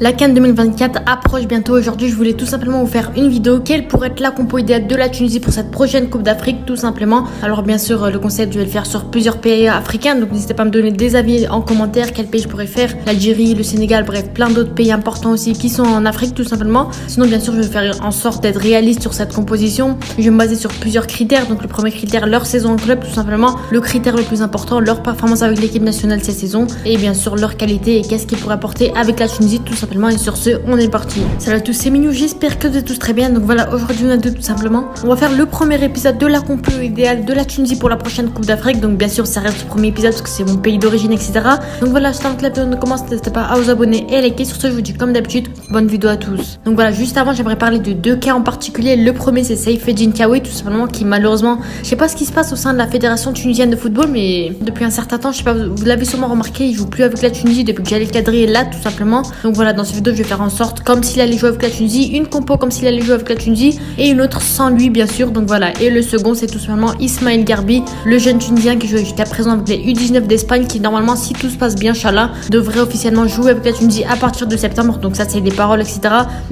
La CAN 2024 approche bientôt. Aujourd'hui, je voulais tout simplement vous faire une vidéo. Quelle pourrait être la compo idéale de la Tunisie pour cette prochaine Coupe d'Afrique, tout simplement. Alors bien sûr, le concept, je vais le faire sur plusieurs pays africains. Donc n'hésitez pas à me donner des avis en commentaire. Quel pays je pourrais faire? L'Algérie, le Sénégal, bref, plein d'autres pays importants aussi qui sont en Afrique, tout simplement. Sinon, bien sûr, je vais faire en sorte d'être réaliste sur cette composition. Je vais me baser sur plusieurs critères. Donc le premier critère, leur saison en club, tout simplement. Le critère le plus important, leur performance avec l'équipe nationale cette saison. Et bien sûr, leur qualité et qu'est-ce qu'ils pourraient apporter avec la Tunisie, tout simplement. Et sur ce, on est parti. Salut à tous, c'est Minou, j'espère que vous êtes tous très bien. Donc voilà, aujourd'hui on a deux tout simplement. On va faire le premier épisode de la compo idéale de la Tunisie pour la prochaine Coupe d'Afrique. Donc bien sûr, ça reste le premier épisode parce que c'est mon pays d'origine, etc. Donc voilà, juste avant que la vidéo ne commence, n'hésitez pas à vous abonner et à liker. Sur ce, je vous dis comme d'habitude, bonne vidéo à tous. Donc voilà, juste avant, j'aimerais parler de deux cas en particulier. Le premier, c'est Saïfedine Kaoui, tout simplement, qui malheureusement, je sais pas ce qui se passe au sein de la fédération tunisienne de football, mais depuis un certain temps, je sais pas, vous l'avez sûrement remarqué, il joue plus avec la Tunisie depuis que Jalil Kadri est là, tout simplement. Donc voilà, dans cette vidéo, je vais faire en sorte, comme s'il allait jouer avec la Tunisie, une compo comme s'il allait jouer avec la Tunisie et une autre sans lui, bien sûr. Donc voilà, et le second, c'est tout simplement Ismaël Garbi, le jeune Tunisien qui joue jusqu'à présent avec les U19 d'Espagne, qui normalement, si tout se passe bien, Inch'Allah, devrait officiellement jouer avec la Tunisie à partir de septembre. Donc ça, c'est des paroles, etc.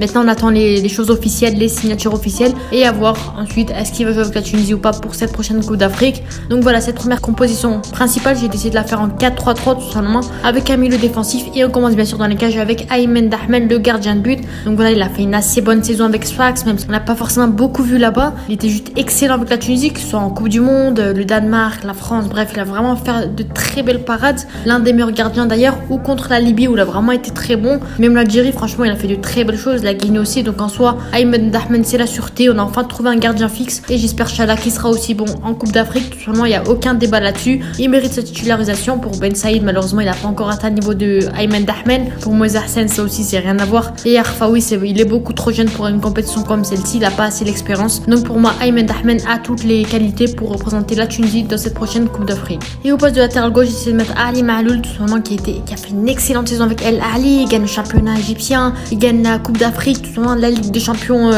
Maintenant, on attend les choses officielles, les signatures officielles, et à voir ensuite est-ce qu'il va jouer avec la Tunisie ou pas pour cette prochaine Coupe d'Afrique. Donc voilà, cette première composition principale, j'ai décidé de la faire en 4-3-3 tout simplement, avec un milieu défensif, et on commence bien sûr dans les cages avec Aymen Dahman, le gardien de but. Donc voilà, il a fait une assez bonne saison avec Sfax, même si on n'a pas forcément beaucoup vu là-bas. Il était juste excellent avec la Tunisie, que ce soit en Coupe du Monde, le Danemark, la France, bref, il a vraiment fait de très belles parades. L'un des meilleurs gardiens d'ailleurs, ou contre la Libye où il a vraiment été très bon. Même l'Algérie, franchement, il a fait de très belles choses. La Guinée aussi, donc en soi, Aymen Dahman, c'est la sûreté. On a enfin trouvé un gardien fixe et j'espère Inch'Allah qu'il sera aussi bon en Coupe d'Afrique. Tout simplement, il n'y a aucun débat là-dessus. Il mérite sa titularisation. Pour Ben Saïd, malheureusement, il n'a pas encore atteint le niveau de Aymen Dahman. Pour Moïse Hassan, ça aussi, c'est rien à voir. Et Arfaoui, il est beaucoup trop jeune pour une compétition comme celle-ci. Il n'a pas assez l'expérience. Donc pour moi, Aymen Dahman a toutes les qualités pour représenter la Tunisie dans cette prochaine Coupe d'Afrique. Et au poste de latéral gauche, j'ai essayé de mettre Ali Mahloul, tout simplement, qui a fait une excellente saison avec El Ahly. Il gagne le championnat égyptien, il gagne la Coupe d'Afrique, tout simplement, la Ligue des Champions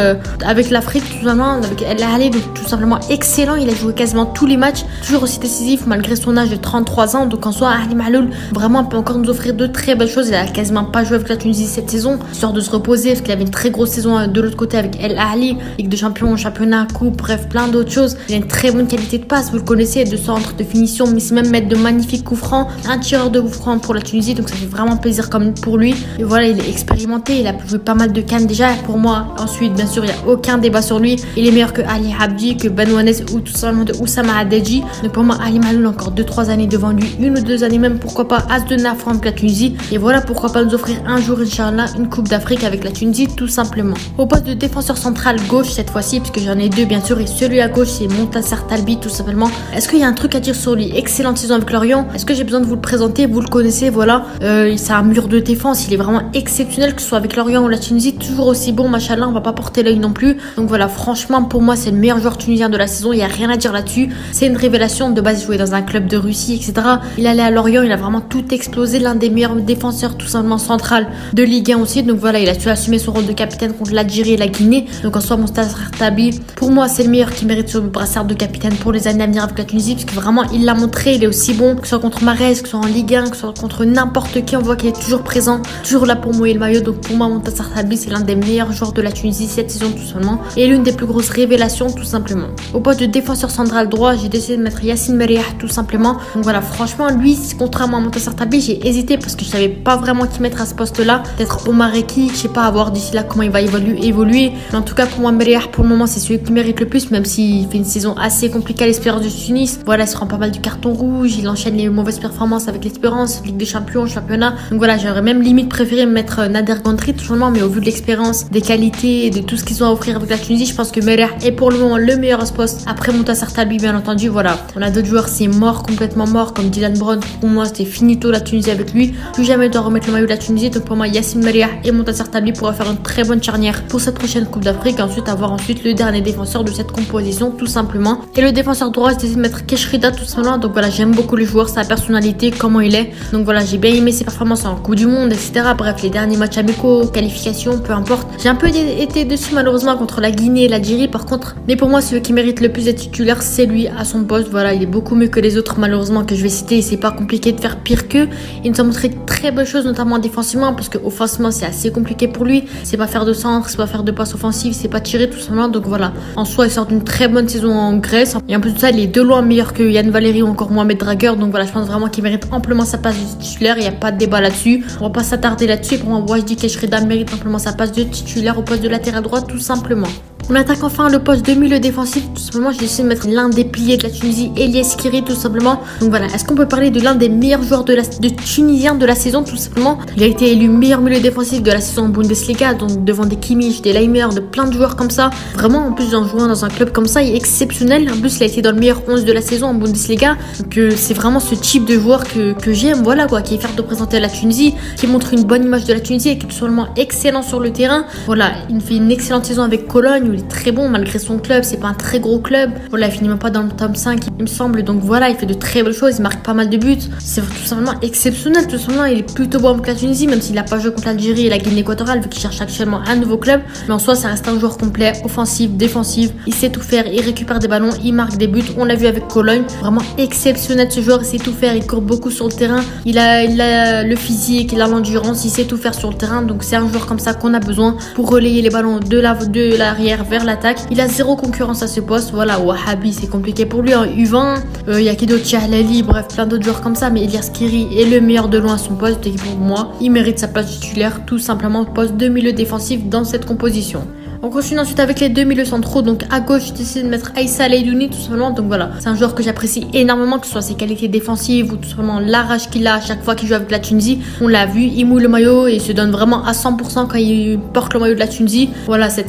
avec l'Afrique, tout simplement, avec El Ahly. Donc tout simplement excellent. Il a joué quasiment tous les matchs, toujours aussi décisif malgré son âge de 33 ans. Donc en soi, Ali Mahloul vraiment peut encore nous offrir de très belles choses. Il a quasiment pas joué avec la Tunisie cette saison, histoire de se reposer parce qu'il avait une très grosse saison de l'autre côté avec El Ahly, Ligue des Champions, championnat, coupe, bref, plein d'autres choses. Il a une très bonne qualité de passe, vous le connaissez, de centre, de finition, mais c'est même mettre de magnifiques coups francs, un tireur de coups francs pour la Tunisie, donc ça fait vraiment plaisir comme pour lui. Et voilà, il est expérimenté, il a joué pas mal de CAN déjà. Pour moi, ensuite, bien sûr, il n'y a aucun débat sur lui. Il est meilleur que Ali Abdi, que Ben Wannes ou tout simplement de Oussama Hadeji. Donc pour moi, Ali Mahloul encore 2-3 années devant lui, 1 ou 2 années même, pourquoi pas As de Nafran avec la Tunisie. Et voilà, pourquoi pas nous offrir un jour, Inch'Allah, une Coupe d'Afrique avec la Tunisie, tout simplement. Au poste de défenseur central gauche cette fois-ci, puisque j'en ai deux bien sûr, et celui à gauche c'est Montasser Talbi, tout simplement. Est-ce qu'il y a un truc à dire sur lui? Excellente saison avec Lorient. Est-ce que j'ai besoin de vous le présenter? Vous le connaissez, voilà. C'est un mur de défense, il est vraiment exceptionnel, que ce soit avec Lorient ou la Tunisie, toujours aussi bon, machallah, on va pas porter l'œil non plus. Donc voilà, franchement, pour moi, c'est le meilleur joueur tunisien de la saison, il y a rien à dire là-dessus. C'est une révélation. De base, il jouait dans un club de Russie, etc. Il allait à Lorient, il a vraiment tout explosé, l'un des meilleurs défenseurs tout simplement central de Ligue 1 aussi. Donc voilà, il a su assumer son rôle de capitaine contre l'Algérie et la Guinée. Donc en soi, Montasser Talbi, pour moi, c'est le meilleur qui mérite ce brassard de capitaine pour les années à venir avec la Tunisie, parce que vraiment, il l'a montré, il est aussi bon, que ce soit contre Mahrez, que ce soit en Ligue 1, que ce soit contre n'importe qui, on voit qu'il est toujours présent, toujours là pour mouiller le maillot. Donc pour moi, Montasser Talbi, c'est l'un des meilleurs joueurs de la Tunisie cette saison tout simplement, et l'une des plus grosses révélations tout simplement. Au poste de défenseur central droit, j'ai décidé de mettre Yassine Merih tout simplement. Donc voilà, franchement, lui, contrairement à Montasser Talbi, j'ai hésité parce que je savais pas vraiment qui mettre à ce poste-là. Peut-être Omar Eki, je sais pas, à voir d'ici là comment il va évoluer. Mais en tout cas, pour moi, Merih, pour le moment, c'est celui qui mérite le plus, même s'il fait une saison assez compliquée à l'Espérance de Tunis. Voilà, il se rend pas mal du carton rouge, il enchaîne les mauvaises performances avec l'Espérance, Ligue des Champions, championnat. Donc voilà, j'aurais même limite préféré mettre Nader Gantry, tout simplement, mais au vu de l'expérience, des qualités, de tout ce qu'ils ont à offrir avec la Tunisie, je pense que Merih est pour le moment le meilleur à ce poste. Après Montasser Talbi, bien entendu, voilà. On a d'autres joueurs, c'est mort, complètement mort, comme Dylan Brown. Pour moi, c'était finito la Tunisie avec lui. Plus jamais il doit remettre le maillot de la Tunisie. Donc pour moi, Yassine Merih et Montasser Talbi pourraient faire une très bonne charnière pour cette prochaine Coupe d'Afrique. Ensuite, avoir le dernier défenseur de cette composition, tout simplement. Et le défenseur droit, j'ai décidé de mettre Keshrida, tout simplement. Donc voilà, j'aime beaucoup le joueur, sa personnalité, comment il est. Donc voilà, j'ai bien aimé ses performances en Coupe du Monde, etc. Bref, les derniers matchs amicaux, qualifications, peu importe. J'ai un peu été dessus malheureusement contre la Guinée et l'Algérie par contre. Mais pour moi, celui qui mérite le plus d'être titulaire, c'est lui à son poste. Voilà, il est beaucoup mieux que les autres malheureusement que je vais citer. C'est pas compliqué de faire pire qu'eux. Il nous a montré très belles choses, notamment défensivement, parce que offensivement c'est assez compliqué pour lui. C'est pas faire de centre, c'est pas faire de passes offensives, c'est pas tirer tout simplement. Donc voilà, en soi il sort d'une très bonne saison en Grèce. Et en plus de ça, il est de loin meilleur que Yann Valéry ou encore Mohamed Drager. Donc voilà, je pense vraiment qu'il mérite amplement sa place de titulaire. Il n'y a pas de débat là-dessus. On va pas s'attarder là-dessus. Pour moi, Wajdi Keshrida mérite amplement sa place de titulaire au poste de latéral droit tout simplement. On attaque enfin le poste de milieu défensif. Tout simplement, j'ai décidé de mettre l'un des piliers de la Tunisie, Elias Kiri, tout simplement. Donc voilà, est-ce qu'on peut parler de l'un des meilleurs joueurs de Tunisien de la saison, tout simplement? Il a été élu meilleur milieu défensif de la saison en Bundesliga, donc devant des Kimmich, des Leimer, de plein de joueurs comme ça. Vraiment, en plus en jouant dans un club comme ça, il est exceptionnel. En plus, il a été dans le meilleur 11 de la saison en Bundesliga. Donc c'est vraiment ce type de joueur que j'aime, voilà quoi, qui est fier de représenter la Tunisie, qui montre une bonne image de la Tunisie et qui est tout simplement excellent sur le terrain. Voilà, il fait une excellente saison avec Cologne. Il est très bon malgré son club, c'est pas un très gros club. Voilà, il finit même pas dans le top 5 il me semble. Donc voilà, il fait de très belles choses, il marque pas mal de buts. C'est tout simplement exceptionnel, tout simplement. Il est plutôt bon avec la Tunisie, même s'il a pas joué contre l'Algérie et la Guinée équatoriale vu qu'il cherche actuellement un nouveau club. Mais en soi, ça reste un joueur complet, offensif, défensif. Il sait tout faire, il récupère des ballons, il marque des buts. On l'a vu avec Cologne. Vraiment exceptionnel ce joueur, il sait tout faire, il court beaucoup sur le terrain. Il a le physique, il a l'endurance, il sait tout faire sur le terrain. Donc c'est un joueur comme ça qu'on a besoin pour relayer les ballons de l'arrière vers l'attaque. Il a zéro concurrence à ce poste. Voilà, Wahabi, c'est compliqué pour lui en U20. Il y a Kido Tchahlali, bref, plein d'autres joueurs comme ça. Mais Elias Kiri est le meilleur de loin à son poste. Et pour moi, il mérite sa place titulaire, tout simplement, poste de milieu défensif dans cette composition. On continue ensuite avec les deux milieux centraux. Donc à gauche, j'ai décidé de mettre Aïssa Leidouni tout simplement. Donc voilà, c'est un joueur que j'apprécie énormément, que ce soit ses qualités défensives ou tout simplement la rage qu'il a à chaque fois qu'il joue avec la Tunisie. On l'a vu, il mouille le maillot et il se donne vraiment à 100% quand il porte le maillot de la Tunisie. Voilà, cette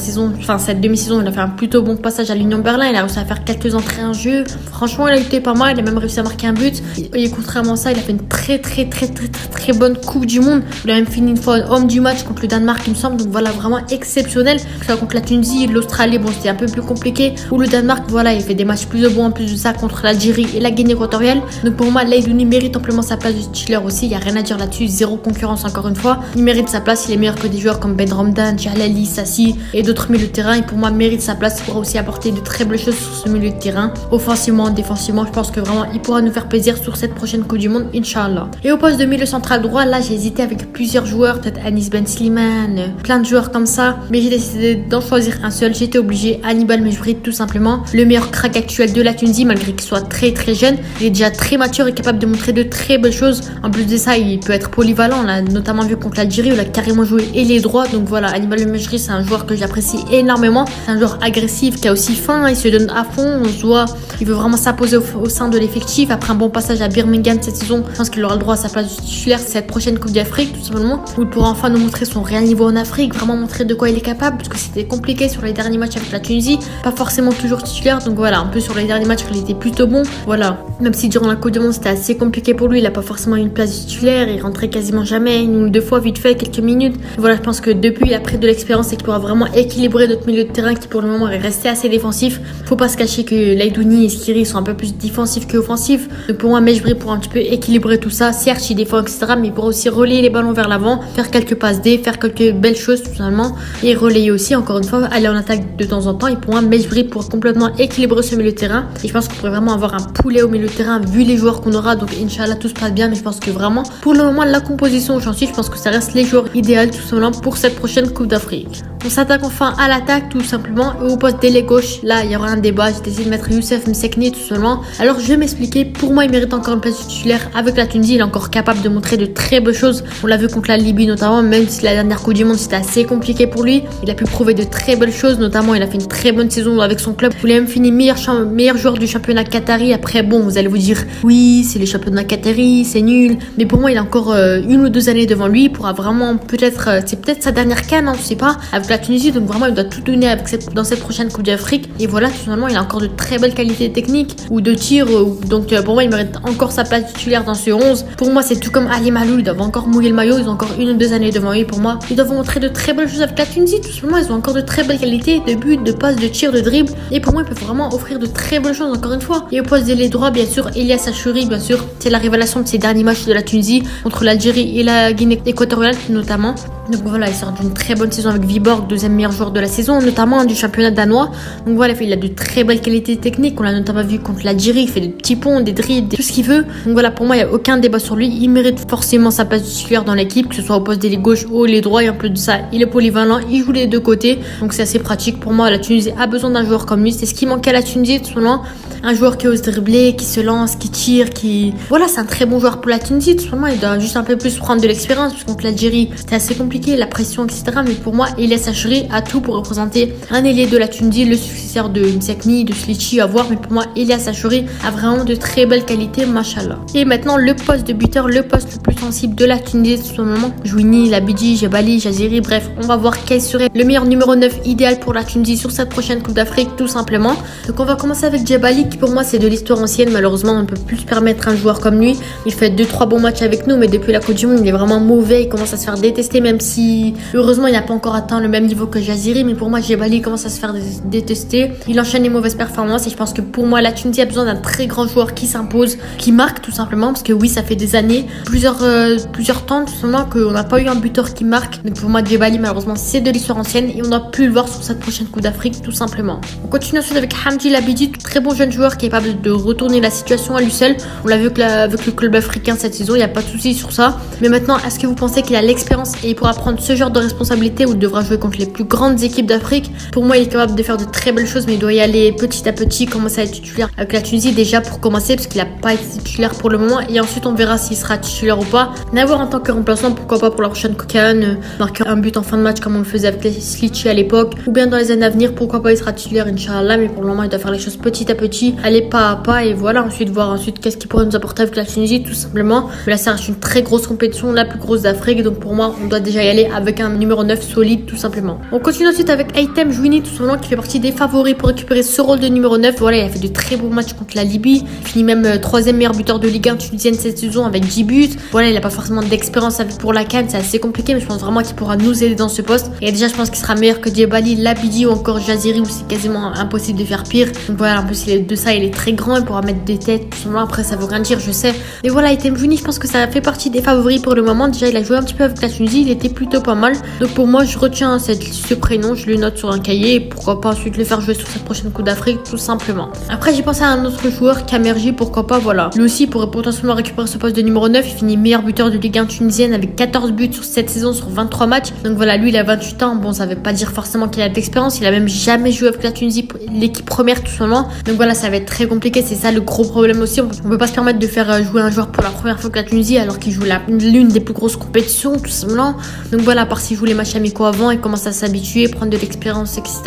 demi-saison, il a fait un plutôt bon passage à l'Union Berlin. Il a réussi à faire quelques entrées en jeu. Franchement, il a été pas mal. Il a même réussi à marquer un but. Et contrairement à ça, il a fait une très bonne Coupe du Monde. Il a même fini une fois homme du match contre le Danemark, il me semble. Donc voilà, vraiment exceptionnel. Contre la Tunisie, l'Australie, bon, c'était un peu plus compliqué. Ou le Danemark, voilà, il fait des matchs plus bons en plus de ça contre l'Algérie et la Guinée équatoriale. Donc pour moi, Leidouni mérite amplement sa place de titulaire aussi. Il n'y a rien à dire là-dessus. Zéro concurrence encore une fois. Il mérite sa place. Il est meilleur que des joueurs comme Ben Romdan, Jalali, Sassi et d'autres milieux de terrain. Et pour moi, mérite sa place. Il pourra aussi apporter de très belles choses sur ce milieu de terrain. Offensivement, défensivement, je pense que vraiment, il pourra nous faire plaisir sur cette prochaine Coupe du Monde, Inch'Allah. Et au poste de milieu central droit, là, j'ai hésité avec plusieurs joueurs. Peut-être Anis Ben Slimane, plein de joueurs comme ça. Mais j'ai décidé d'en choisir un seul. J'étais obligé, Hannibal Mejbri, tout simplement. Le meilleur crack actuel de la Tunisie, malgré qu'il soit très jeune. Il est déjà très mature et capable de montrer de très belles choses. En plus de ça, il peut être polyvalent. On l'a notamment vu contre l'Algérie où il a carrément joué ailier droit. Donc voilà, Hannibal Mejbri, c'est un joueur que j'apprécie énormément. C'est un joueur agressif qui a aussi faim. Il se donne à fond. On se voit, il veut vraiment s'imposer au sein de l'effectif. Après un bon passage à Birmingham cette saison, je pense qu'il aura le droit à sa place de titulaire cette prochaine Coupe d'Afrique, tout simplement. Où il pourra enfin nous montrer son réel niveau en Afrique. Vraiment montrer de quoi il est capable. Parce que c'était compliqué sur les derniers matchs avec la Tunisie, pas forcément toujours titulaire, donc voilà, un peu sur les derniers matchs il était plutôt bon, voilà, même si durant la Coupe du Monde c'était assez compliqué pour lui, il a pas forcément une place titulaire, il rentrait quasiment jamais, une ou deux fois vite fait, quelques minutes, voilà, je pense que depuis il a pris de l'expérience et qu'il pourra vraiment équilibrer notre milieu de terrain qui pour le moment est resté assez défensif. Faut pas se cacher que Leidouni et Skiri sont un peu plus défensifs que offensifs, donc pour moi Mejbri pourra un petit peu équilibrer tout ça, certes il défend etc, mais il pourra aussi relayer les ballons vers l'avant, faire quelques passes D, faire quelques belles choses tout simplement, et relayer aussi encore une fois, aller en attaque de temps en temps. Et pour moi, Mejbri pourra complètement équilibrer ce milieu de terrain. Et je pense qu'on pourrait vraiment avoir un poulet au milieu de terrain vu les joueurs qu'on aura. Donc, Inch'Allah, tout se passe bien. Mais je pense que vraiment, pour le moment, la composition où j'en suis, je pense que ça reste les joueurs idéaux tout simplement pour cette prochaine Coupe d'Afrique. On s'attaque enfin à l'attaque tout simplement. Et au poste d'ailier gauche, là, il y aura un débat. J'ai décidé de mettre Youssef Msekni tout simplement. Alors, je vais m'expliquer. Pour moi, il mérite encore une place titulaire avec la Tunisie. Il est encore capable de montrer de très belles choses. On l'a vu contre la Libye notamment, même si la dernière Coupe du Monde c'était assez compliqué pour lui. Il a pu prouver de très belles choses, notamment il a fait une très bonne saison avec son club. Il a même fini meilleur joueur du championnat qatari. Après, bon, vous allez vous dire, oui, c'est le championnat qatari, c'est nul. Mais pour moi, il a encore une ou deux années devant lui. Il pourra vraiment c'est peut-être sa dernière CAN, hein, je sais pas, avec la Tunisie. Donc vraiment, il doit tout donner dans cette prochaine Coupe d'Afrique. Et voilà, tout simplement, il a encore de très belles qualités techniques ou de tir. Donc pour moi, il mérite encore sa place titulaire dans ce 11. Pour moi, c'est tout comme Ali Malou. Ils doivent encore mouiller le maillot. Ils ont encore une ou deux années devant lui. Pour moi, ils doivent montrer de très belles choses avec la Tunisie. Tout simplement, ils ont encore de très belles qualités de but, de passe, de tir, de dribble. Et pour moi, ils peuvent vraiment offrir de très belles choses encore une fois. Et au poste d'ailier droit, bien sûr, Elias Achouri, bien sûr, c'est la révélation de ces derniers matchs de la Tunisie contre l'Algérie et la Guinée équatoriale notamment. Donc voilà, il sort d'une très bonne saison avec Viborg, deuxième meilleur joueur de la saison, notamment du championnat danois. Donc voilà, il a de très belles qualités techniques. On l'a notamment vu contre l'Algérie, il fait des petits ponts, des dribbles, tout ce qu'il veut. Donc voilà, pour moi, il n'y a aucun débat sur lui. Il mérite forcément sa place titulaire dans l'équipe, que ce soit au poste d'ailier gauche ou l'ailier droit. Et en plus de ça, il est polyvalent, il joue les deux côtés. Donc c'est assez pratique. Pour moi, la Tunisie a besoin d'un joueur comme lui. C'est ce qui manquait à la Tunisie, tout simplement. Un joueur qui ose dribbler, qui se lance, qui tire, qui... Voilà, c'est un très bon joueur pour la Tunisie. Tout simplement, il doit juste un peu plus prendre de l'expérience. Parce que contre l'Algérie, c'était assez compliqué, la pression, etc. Mais pour moi, Elias Achuri a tout pour représenter un ailier de la Tunisie, le successeur de Msakni, de Slichi à voir. Mais pour moi, Elias Achuri a vraiment de très belles qualités, machallah. Et maintenant, le poste de buteur, le poste le plus sensible de la Tunisie, tout simplement. Jouini, Labidi, Jebali, Jaziri, bref, on va voir quel serait le meilleur numéro 9 idéal pour la Tunisie sur cette prochaine Coupe d'Afrique, tout simplement. Donc on va commencer avec Jebali, qui pour moi c'est de l'histoire ancienne. Malheureusement, on ne peut plus se permettre un joueur comme lui. Il fait 2-3 bons matchs avec nous, mais depuis la Coupe du Monde, il est vraiment mauvais. Il commence à se faire détester, même si heureusement il n'a pas encore atteint le même niveau que Jaziri. Mais pour moi, Jebali commence à se faire détester. Il enchaîne les mauvaises performances et je pense que pour moi, la Tunisie a besoin d'un très grand joueur qui s'impose, qui marque tout simplement, parce que oui, ça fait des années, plusieurs temps tout simplement qu'on n'a pas eu un buteur qui marque. Donc pour moi, Jebali, malheureusement, c'est de l'histoire ancienne et on doit plus le voir sur cette prochaine Coupe d'Afrique, tout simplement. On continue ensuite avec Hamdi Labidi, très bon jeune joueur capable de retourner la situation à lui seul. On l'a vu avec le club africain cette saison, il n'y a pas de souci sur ça. Mais maintenant, est-ce que vous pensez qu'il a l'expérience et il pourra prendre ce genre de responsabilité ou il devra jouer contre les plus grandes équipes d'Afrique? Pour moi, il est capable de faire de très belles choses, mais il doit y aller petit à petit, commencer à être titulaire avec la Tunisie déjà pour commencer, parce qu'il n'a pas été titulaire pour le moment. Et ensuite, on verra s'il sera titulaire ou pas. N'avoir en tant que remplaçant, pourquoi pas pour la prochaine CAN, marquer un but en fin de match comme on le faisait avec les Slichi à l'époque, ou bien dans les années à venir, pourquoi pas il sera titulaire, Inch'Allah. Mais pour le moment, il doit faire les choses petit à petit, aller pas à pas, et voilà, ensuite voir ensuite qu'est-ce qu'il pourrait nous apporter avec la Tunisie, tout simplement. Mais là, ça reste une très grosse compétition, la plus grosse d'Afrique, donc pour moi, on doit déjà y aller avec un numéro 9 solide, tout simplement. On continue ensuite avec Aitem Jouini, tout simplement, qui fait partie des favoris pour récupérer ce rôle de numéro 9. Voilà, il a fait de très beaux matchs contre la Libye, il finit même 3e meilleur buteur de Ligue 1 tunisienne cette saison avec 10 buts. Voilà, il a pas forcément d'expérience pour la CAN, c'est assez compliqué, mais je pense vraiment qu'il pourra nous aider dans ce poste. Et déjà, je pense qu'il sera meilleur que Djebali, Labidi ou encore Jaziri, où c'est quasiment impossible de faire pire. Donc voilà, en plus de ça, il est très grand, il pourra mettre des têtes, tout simplement. Après, ça veut rien dire, je sais. Mais voilà, Aitem Jouini, je pense que ça fait partie des favoris pour le moment. Déjà, il a joué un petit peu avec la Tunisie, il était plutôt pas mal. Donc pour moi, je retiens ce prénom, je le note sur un cahier, et pourquoi pas ensuite le faire jouer sur cette prochaine Coupe d'Afrique, tout simplement. Après, j'ai pensé à un autre joueur, Kamerji, pourquoi pas, voilà. Lui aussi pourrait potentiellement récupérer ce poste de numéro 9. Il finit meilleur buteur de Ligue 1 tunisienne avec 14 buts sur cette saison sur 23 matchs. Donc voilà, lui, il a 28 ans. Bon, ça veut pas dire forcément qu'il a de l'expérience. Il a même jamais joué avec la Tunisie, l'équipe première, tout simplement. Donc voilà, ça va être très compliqué. C'est ça le gros problème aussi. On peut pas se permettre de faire jouer un joueur pour la première fois que la Tunisie, alors qu'il joue l'une des plus grosses compétitions, tout simplement. Donc voilà, à part s'il joue les matchs amicaux avant, il commence à s'habituer, prendre de l'expérience, etc.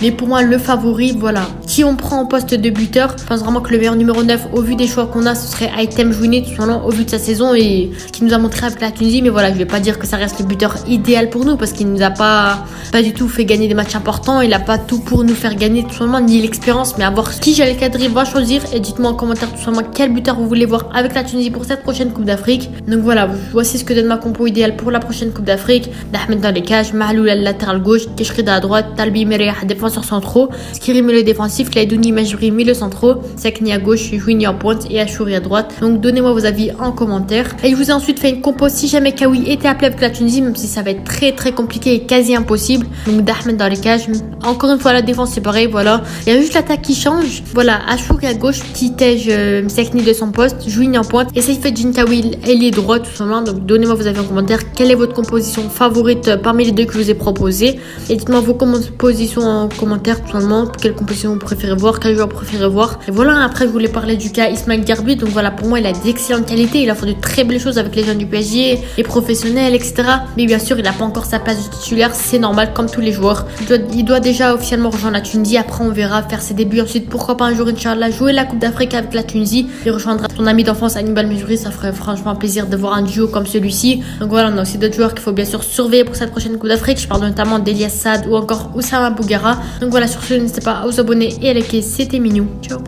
Mais pour moi, le favori, voilà. Si on prend en poste de buteur, je pense vraiment que le meilleur numéro 9, au vu des choix qu'on a, ce serait Aitem Jouini, tout simplement, au vu de sa saison et ce qu'il nous a montré avec la Tunisie. Mais voilà, je vais pas dire que ça reste le buteur idéal pour nous, parce qu'il nous a pas du tout fait gagner des matchs importants. Il a pas tout pour nous faire gagner, tout simplement, ni l'expérience. Mais à voir qui Jalel Kadri va choisir, et dites-moi en commentaire tout simplement quel buteur vous voulez voir avec la Tunisie pour cette prochaine Coupe d'Afrique. Donc voilà, voici ce que donne ma compo idéale pour la prochaine Coupe d'Afrique. D'Ahmed dans les cages, Mahloul à la latéral gauche, Keshrida à droite, Talbi Mereyah défenseurs centraux, Skiri milieu défensif, Laidouni Majbri milieu centraux, Sakni à gauche, Jouini en pointe et Achouri à droite. Donc donnez-moi vos avis en commentaire. Et je vous ai ensuite fait une compo si jamais Kawi était appelé avec la Tunisie, même si ça va être très compliqué et quasi impossible. Donc d'Ahmed dans les cages. Encore une fois, la défense c'est pareil, voilà. Il y a juste l'attaque qui change. Voilà, Achouri à gauche, Titej Sakni de son poste, Jouini en pointe et Saïfet Jinkawi ailier droit tout simplement. Donc donnez-moi vos avis en commentaire. Quelle est votre composition favorite parmi les deux que je vous ai proposé? Et dites-moi vos compositions en commentaire tout simplement. Quelle composition vous préférez voir, quel joueur vous préférez voir. Et voilà, après je voulais parler du cas Ismail Garbi. Donc voilà, pour moi il a d'excellentes qualités. Il a fait de très belles choses avec les jeunes du PSG, les professionnels, etc. Mais bien sûr, il n'a pas encore sa place de titulaire. C'est normal comme tous les joueurs. Il doit déjà officiellement rejoindre la Tunisie. Après on verra faire ses débuts. Ensuite, pourquoi pas un jour, Inch'Allah, jouer la Coupe d'Afrique avec la Tunisie. Il rejoindra son ami d'enfance Hannibal Mejbri. Ça ferait franchement plaisir de voir un duo comme celui-ci. Donc voilà, on a aussi d'autres joueurs qu'il faut bien sûr surveiller pour cette prochaine Coupe d'Afrique. Je parle notamment d'Elias Saad ou encore Oussama Bougara. Donc voilà, sur ce, n'hésitez pas à vous abonner et à liker. C'était mignon. Ciao.